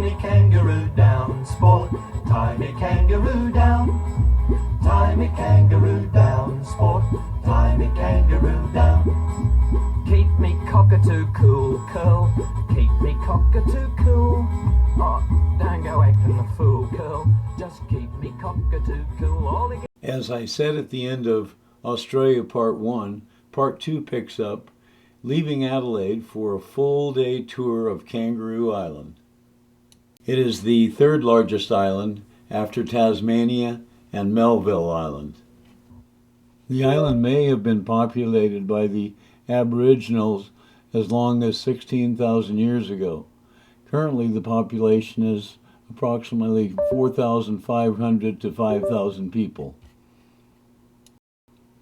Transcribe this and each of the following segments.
me kangaroo down, sport. Tie me kangaroo down. Tie me kangaroo down, sport. Tie me kangaroo down. Keep me cockatoo cool, curl. Keep me cockatoo cool. Oh, don't go acting a fool, curl. Just keep me cockatoo cool. All again. As I said at the end of Australia Part 1, Part 2 picks up, leaving Adelaide for a full-day tour of Kangaroo Island. It is the third largest island after Tasmania and Melville Island. The island may have been populated by the Aboriginals as long as 16,000 years ago. Currently, the population is approximately 4,500 to 5,000 people.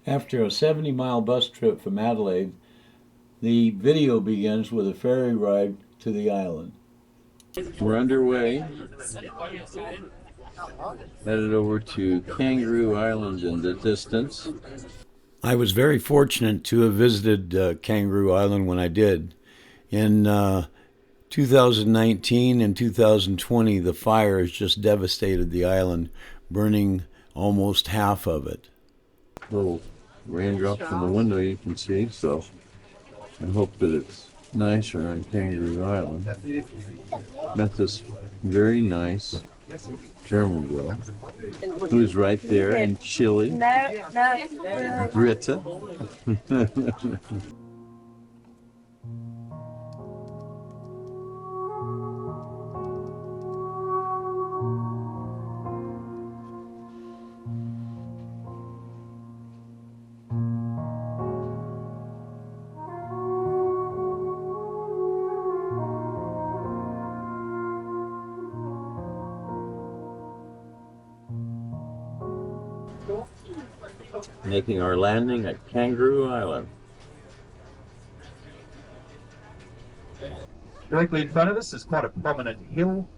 After a 70-mile bus trip from Adelaide, the video begins with a ferry ride to the island. We're underway, headed over to Kangaroo Island in the distance. I was very fortunate to have visited Kangaroo Island when I did. In 2019 and 2020, the fire has just devastated the island, burning almost half of it. Little raindrops from the window you can see, so I hope that it's nicer on Kangaroo Island. Met this very nice German girl who's right there in Chile. Britta. Making our landing at Kangaroo Island. Directly in front of us is quite a prominent hill.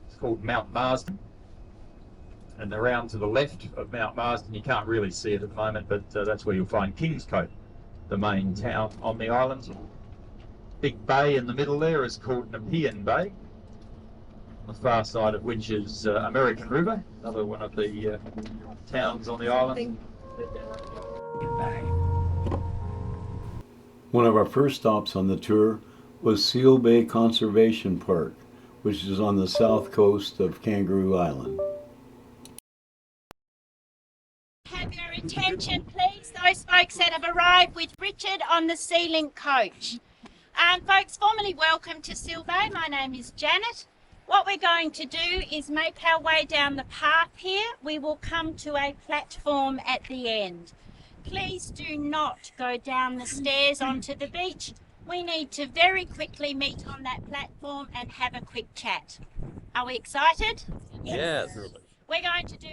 It's called Mount Marsden. And around to the left of Mount Marsden, you can't really see it at the moment, but that's where you'll find Kingscote, the main town on the island. Big bay in the middle there is called Nepean Bay, on the far side of which is American River, another one of the towns on the island. One of our first stops on the tour was Seal Bay Conservation Park, which is on the south coast of Kangaroo Island. Have your attention, please, those folks that have arrived with Richard on the Sea-Link coach. Folks, formally welcome to Seal Bay. My name is Janet. What we're going to do is make our way down the path here. We will come to a platform at the end. Please do not go down the stairs onto the beach. We need to very quickly meet on that platform and have a quick chat. Are we excited? Yes. We're going to do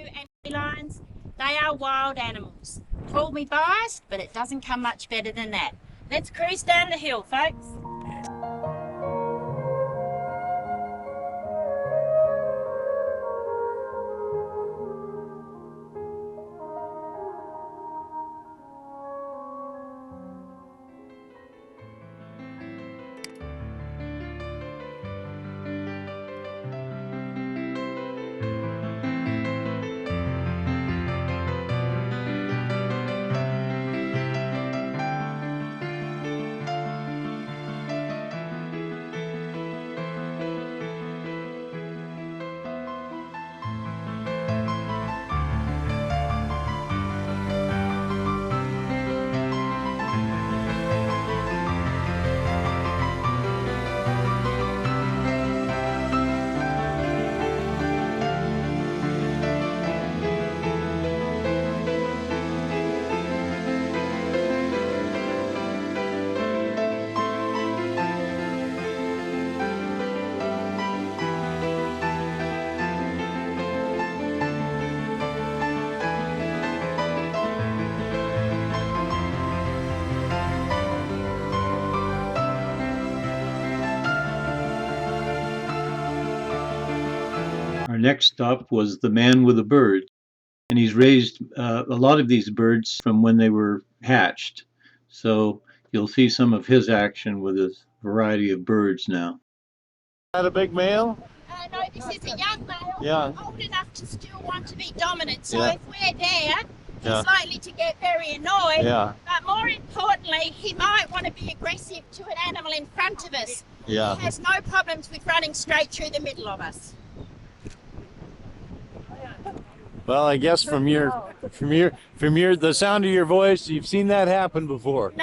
lions. They are wild animals. Call me biased, but it doesn't come much better than that. Let's cruise down the hill, folks. Our next stop was the man with the bird, and he's raised a lot of these birds from when they were hatched. So you'll see some of his action with his variety of birds now. Is that a big male? No, This is a young male, Yeah. old enough to still want to be dominant. So Yeah. if we're there, he's Yeah. likely to get very annoyed. Yeah. But more importantly, he might want to be aggressive to an animal in front of us. Yeah. He has no problems with running straight through the middle of us. Well, I guess from the sound of your voice, you've seen that happen before.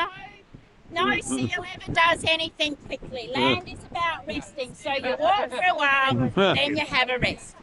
No seal ever does anything quickly. Land is about resting. So you walk for a while, then you have a rest.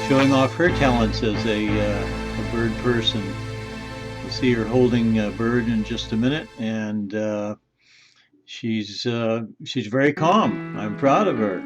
Showing off her talents as a bird person. You'll see her holding a bird in just a minute, and she's very calm. I'm proud of her.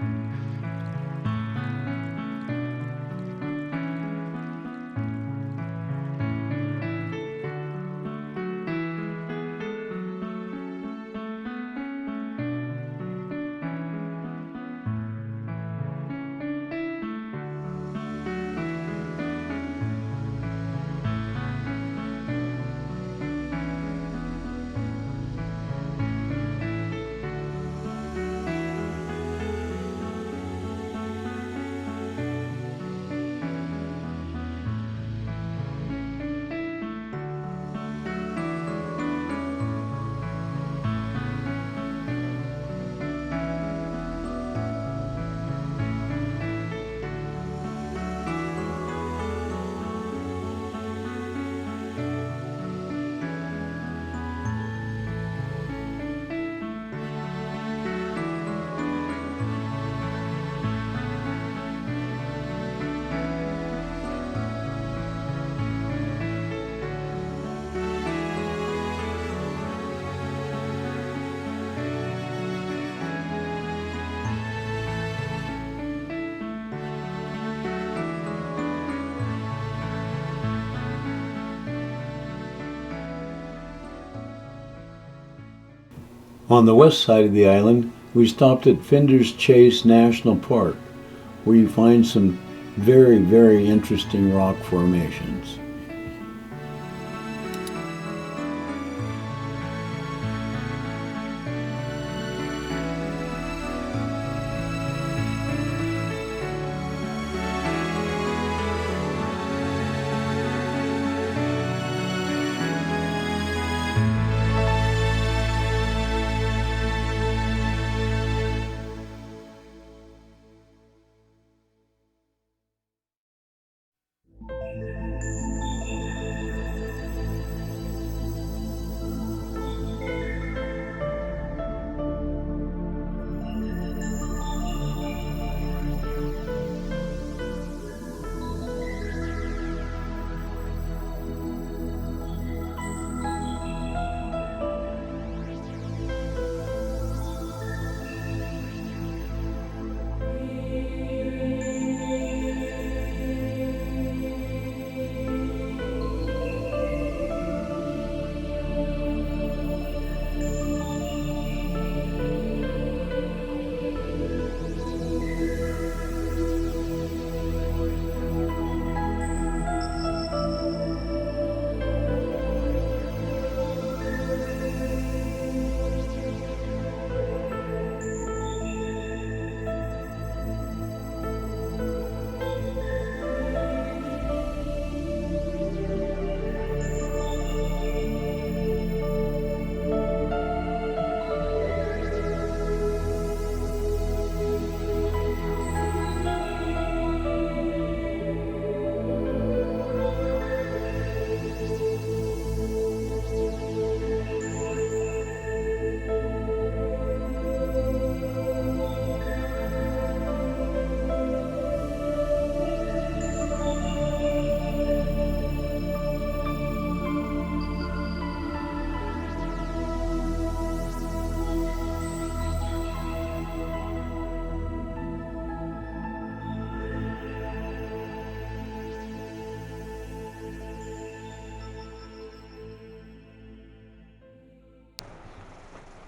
On the west side of the island, we stopped at Finder's Chase National Park, where you find some very, very interesting rock formations.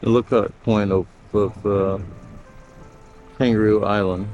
the lookout point of Kangaroo Island.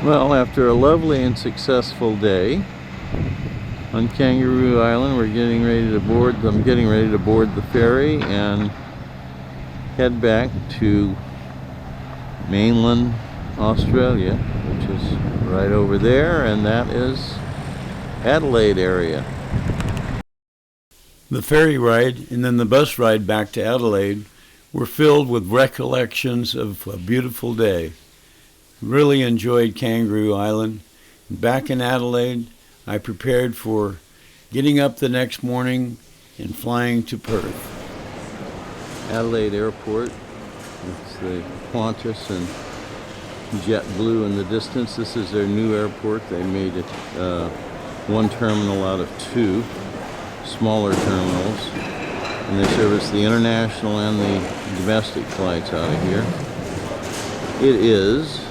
Well, after a lovely and successful day on Kangaroo Island, we're getting ready to board. I'm getting ready to board the ferry and head back to mainland Australia, which is right over there, and that is Adelaide area. The ferry ride and then the bus ride back to Adelaide were filled with recollections of a beautiful day. Really enjoyed Kangaroo Island. Back in Adelaide, I prepared for getting up the next morning and flying to Perth. Adelaide Airport. It's the Qantas and JetBlue in the distance. This is their new airport. They made it one terminal out of two smaller terminals, and they service the international and the domestic flights out of here. It is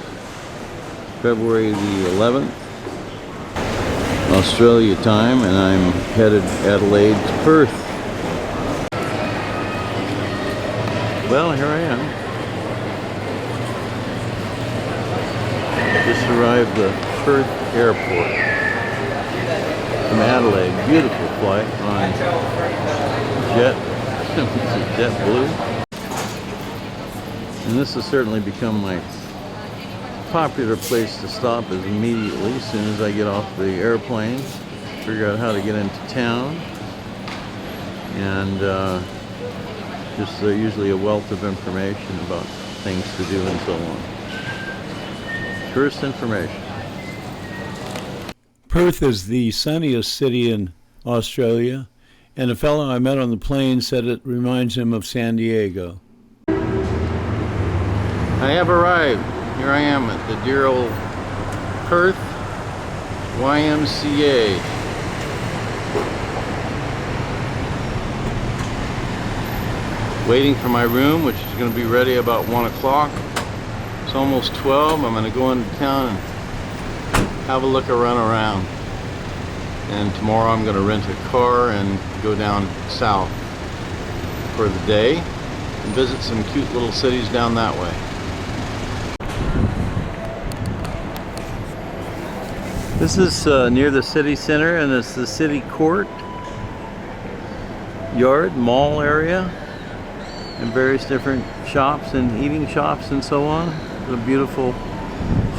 February the 11th, Australia time, and I'm headed Adelaide to Perth. Well, here I am. Just arrived at Perth Airport from Adelaide. Beautiful flight on JetBlue. And this has certainly become my popular place to stop is immediately as soon as I get off the airplane, figure out how to get into town, and just usually a wealth of information about things to do and so on. Tourist information. Perth is the sunniest city in Australia, and a fellow I met on the plane said it reminds him of San Diego. I have arrived. Here I am at the dear old Perth YMCA. Waiting for my room, which is going to be ready about 1 o'clock. It's almost 12. I'm going to go into town and have a look around. And tomorrow I'm going to rent a car and go down south for the day and visit some cute little cities down that way. This is near the city center, and it's the city court yard, mall area, and various different shops and eating shops and so on. A beautiful,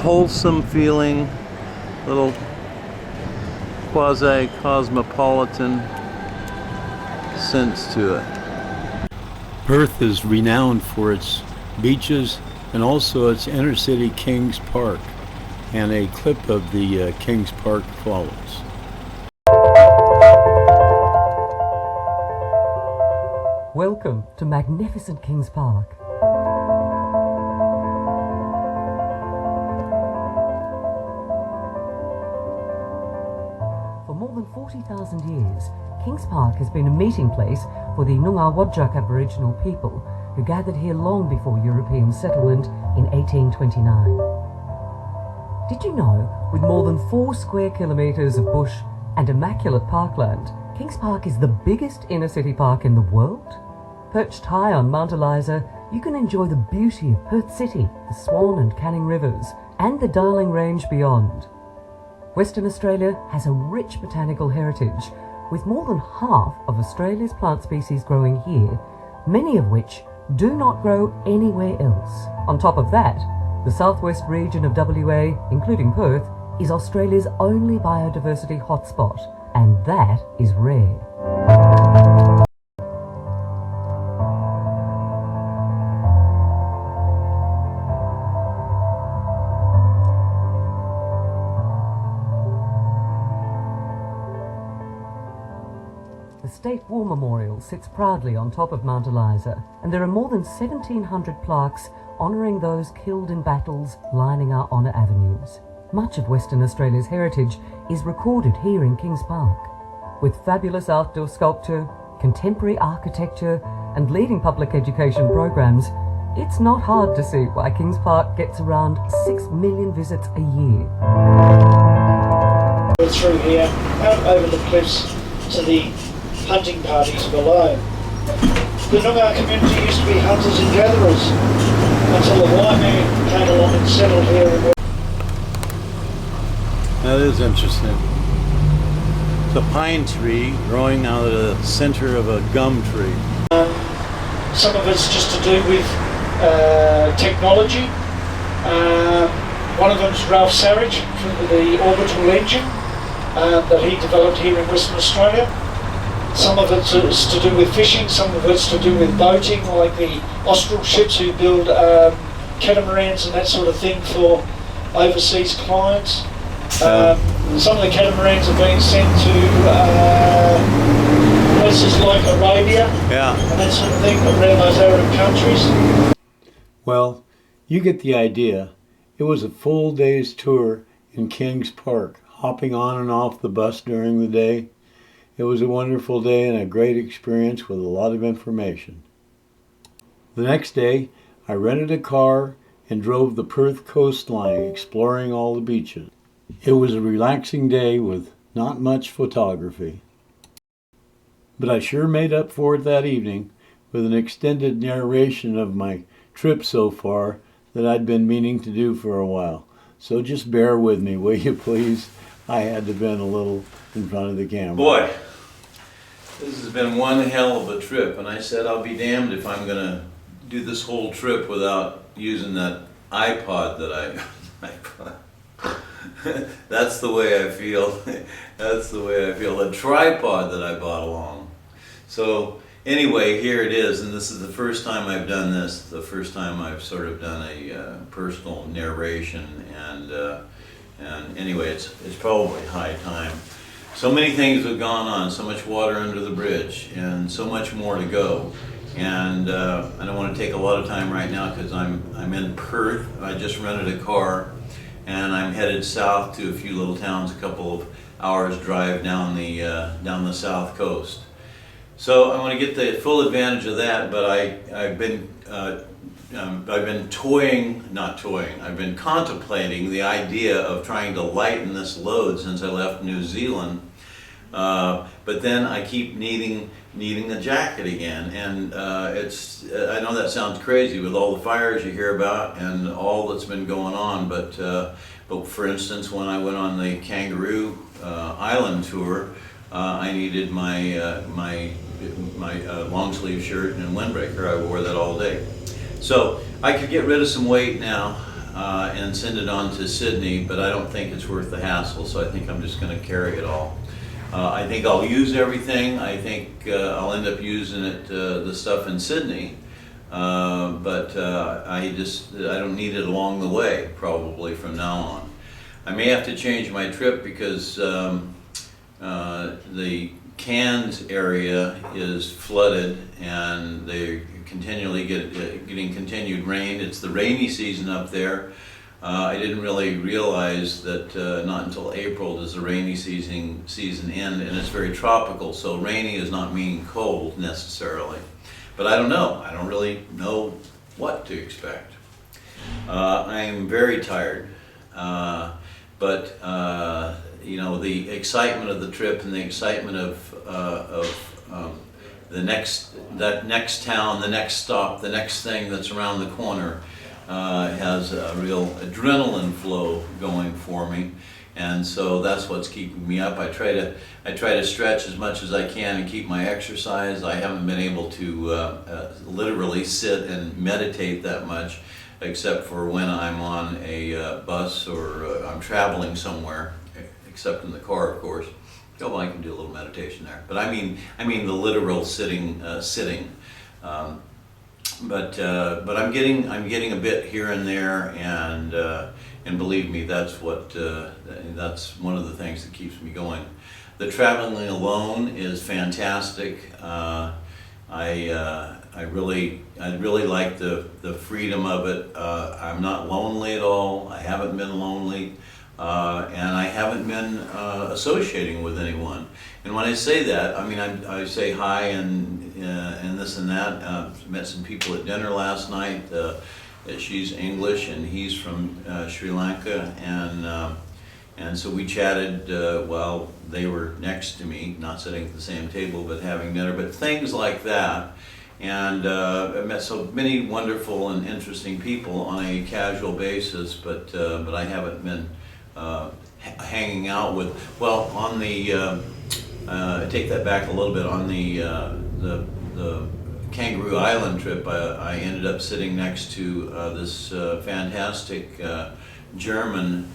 wholesome feeling, little quasi-cosmopolitan sense to it. Perth is renowned for its beaches and also its inner city Kings Park, and a clip of the Kings Park follows. Welcome to magnificent Kings Park. For more than 40,000 years, Kings Park has been a meeting place for the Noongar Wadjuk Aboriginal people who gathered here long before European settlement in 1829. Did you know, with more than 4 square kilometres of bush and immaculate parkland, Kings Park is the biggest inner city park in the world? Perched high on Mount Eliza, you can enjoy the beauty of Perth City, the Swan and Canning rivers, and the Darling Range beyond. Western Australia has a rich botanical heritage, with more than half of Australia's plant species growing here, many of which do not grow anywhere else. On top of that, the southwest region of WA, including Perth, is Australia's only biodiversity hotspot, and that is rare. The State War Memorial sits proudly on top of Mount Eliza, and there are more than 1,700 plaques honouring those killed in battles lining our honour avenues. Much of Western Australia's heritage is recorded here in Kings Park. With fabulous outdoor sculpture, contemporary architecture, and leading public education programs, it's not hard to see why Kings Park gets around 6 million visits a year. Through here, out over the cliffs to the hunting parties below. The Noongar community used to be hunters and gatherers until the white man came along and settled here. That is interesting. It's a pine tree growing out of the center of a gum tree. Some of it's just to do with technology. One of them is Ralph Sarich for the orbital engine that he developed here in Western Australia. Some of it's to do with fishing, some of it's to do with boating, like the Austral ships who build catamarans and that sort of thing for overseas clients. Some of the catamarans are being sent to places like Arabia and that sort of thing, around those Arab countries. Well, you get the idea. It was a full day's tour in Kings Park, hopping on and off the bus during the day. It was a wonderful day and a great experience with a lot of information. The next day, I rented a car and drove the Perth coastline, exploring all the beaches. It was a relaxing day with not much photography. But I sure made up for it that evening with an extended narration of my trip so far that I'd been meaning to do for a while. So just bear with me, will you please? I had to vent a little in front of the camera. Boy, this has been one hell of a trip, and I said I'll be damned if I'm going to do this whole trip without using that iPod that I That's the way I feel. That's the way I feel. The tripod that I bought along. So anyway, here it is, and this is the first time I've done this. The first time I've sort of done a personal narration, and anyway, it's probably high time. So many things have gone on, so much water under the bridge, and so much more to go. And I don't want to take a lot of time right now because I'm in Perth. I just rented a car, and I'm headed south to a few little towns, a couple of hours drive down the south coast. So I want to get the full advantage of that, but I've been I've been contemplating the idea of trying to lighten this load since I left New Zealand. But then I keep needing a jacket again, and I know that sounds crazy with all the fires you hear about and all that's been going on, but for instance, when I went on the Kangaroo Island tour, I needed my long sleeve shirt and windbreaker. I wore that all day. So I could get rid of some weight now and send it on to Sydney, but I don't think it's worth the hassle, so I think I'm just going to carry it all. I think I'll use everything. I think I'll end up using it, the stuff in Sydney, but I don't need it along the way, probably from now on. I may have to change my trip because the Cairns area is flooded and they're continually getting continued rain. It's the rainy season up there. I didn't really realize that not until April does the rainy season end, and it's very tropical, so rainy is not meaning cold necessarily. But I don't know. I don't really know what to expect. I'm very tired, but you know, the excitement of the trip and the excitement of the next town, the next stop, the next thing that's around the corner has a real adrenaline flow going for me, and so that's what's keeping me up. I try to stretch as much as I can and keep my exercise. I haven't been able to literally sit and meditate that much, except for when I'm on a bus or I'm traveling somewhere, except in the car, of course. Oh, well, I can do a little meditation there, but I mean the literal sitting. But I'm getting a bit here and there, and believe me, that's one of the things that keeps me going. The traveling alone is fantastic. I really like the freedom of it. I'm not lonely at all. I haven't been lonely, and I haven't been associating with anyone. And when I say that, I mean I say hi and this and that. Met some people at dinner last night. She's English and he's from Sri Lanka, and so we chatted while they were next to me, not sitting at the same table, but having dinner. But things like that. And I met so many wonderful and interesting people on a casual basis, but I haven't been hanging out with. Well, on the I take that back a little bit. On the Kangaroo Island trip, I ended up sitting next to this fantastic German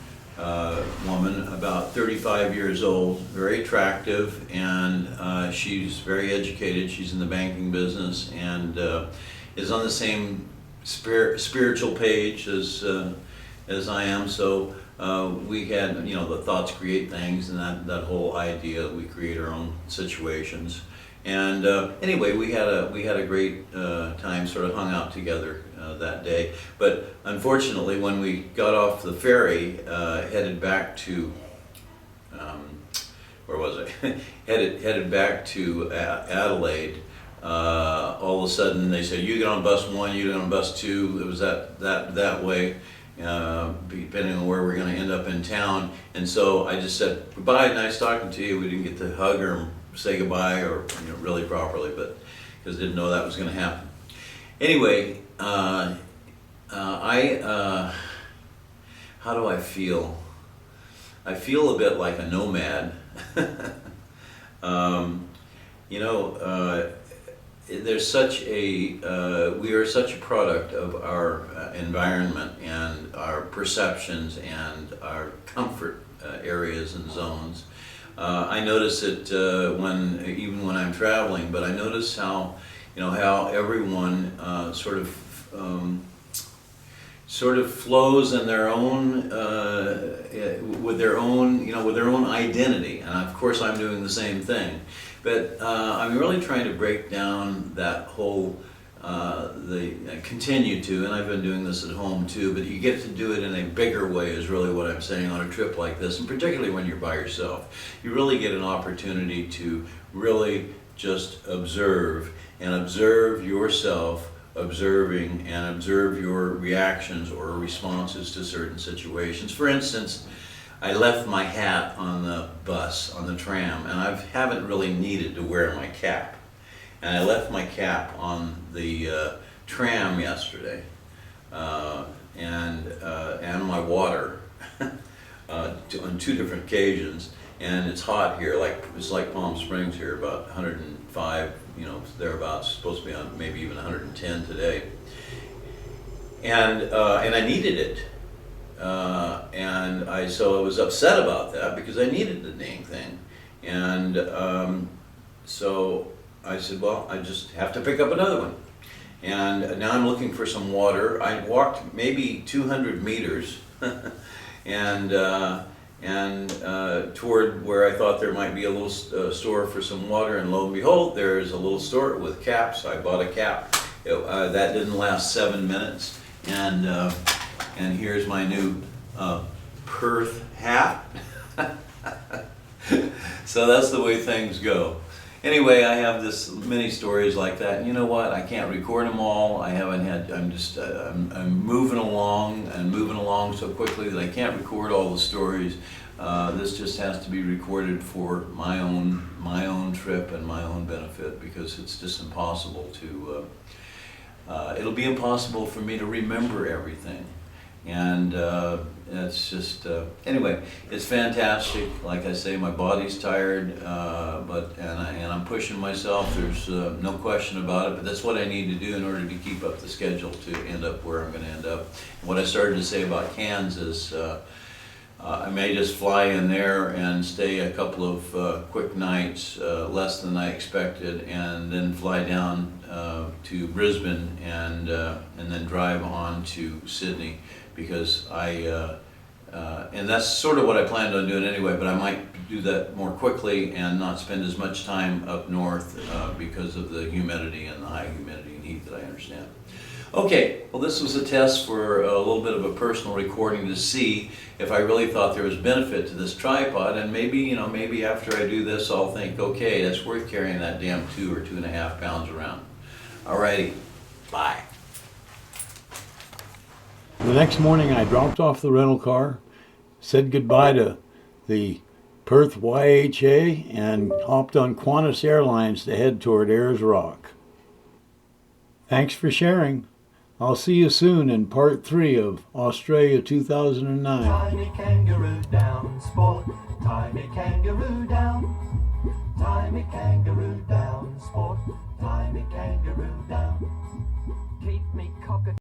woman, about 35 years old, very attractive, and she's very educated. She's in the banking business and is on the same spiritual page as I am. So we had, you know, the thoughts create things, and that whole idea, we create our own situations. And anyway, we had a great time, sort of hung out together that day. But unfortunately, when we got off the ferry, headed back to where was I? headed back to Adelaide. All of a sudden, they said, "You get on bus 1, you get on bus 2." It was that way. Depending on where we're going to end up in town. And so I just said, "Goodbye, nice talking to you." We didn't get to hug or say goodbye or, you know, really properly, but because I didn't know that was going to happen. Anyway, how do I feel? I feel a bit like a nomad. You know, there's such a we are such a product of our environment and our perceptions and our comfort areas and zones. I notice it even when I'm traveling, but I notice how how everyone sort of flows in their own with their own identity, and of course I'm doing the same thing. But I'm really trying to break down that whole continue to, and I've been doing this at home too, but you get to do it in a bigger way is really what I'm saying on a trip like this, and particularly when you're by yourself. You really get an opportunity to really just observe and observe yourself, observing and observe your reactions or responses to certain situations. For instance, I left my hat on the bus, on the tram, and I haven't really needed to wear my cap. And I left my cap on the tram yesterday, and my water on two different occasions. And it's hot here, it's like Palm Springs here, about 105, thereabouts. It's supposed to be on maybe even 110 today. And I needed it. So I was upset about that because I needed the dang thing. And so I said, well, I just have to pick up another one. And now I'm looking for some water. I walked maybe 200 meters and toward where I thought there might be a little store for some water, and lo and behold, there's a little store with caps. I bought a cap. That didn't last 7 minutes, and here's my new Perth hat. So that's the way things go. Anyway, I have this many stories like that. And you know what? I can't record them all. I haven't had. I'm moving along so quickly that I can't record all the stories. This just has to be recorded for my own trip and my own benefit, because it's just impossible to. It'll be impossible for me to remember everything, and it's just anyway. It's fantastic. Like I say, my body's tired, and I'm pushing myself. There's no question about it. But that's what I need to do in order to keep up the schedule to end up where I'm going to end up. And what I started to say about Cairns is I may just fly in there and stay a couple of quick nights, less than I expected, and then fly down to Brisbane and then drive on to Sydney, because and that's sort of what I planned on doing anyway, but I might do that more quickly and not spend as much time up north because of the humidity and the high humidity and heat that I understand. Okay, well, this was a test for a little bit of a personal recording to see if I really thought there was benefit to this tripod, and maybe, maybe after I do this, I'll think, okay, that's worth carrying that damn 2 or 2.5 pounds around. Alrighty, bye. The next morning I dropped off the rental car, said goodbye to the Perth YHA, and hopped on Qantas Airlines to head toward Ayers Rock. Thanks for sharing. I'll see you soon in part 3 of Australia 2009. Tiny kangaroo down, sport. Tiny kangaroo down.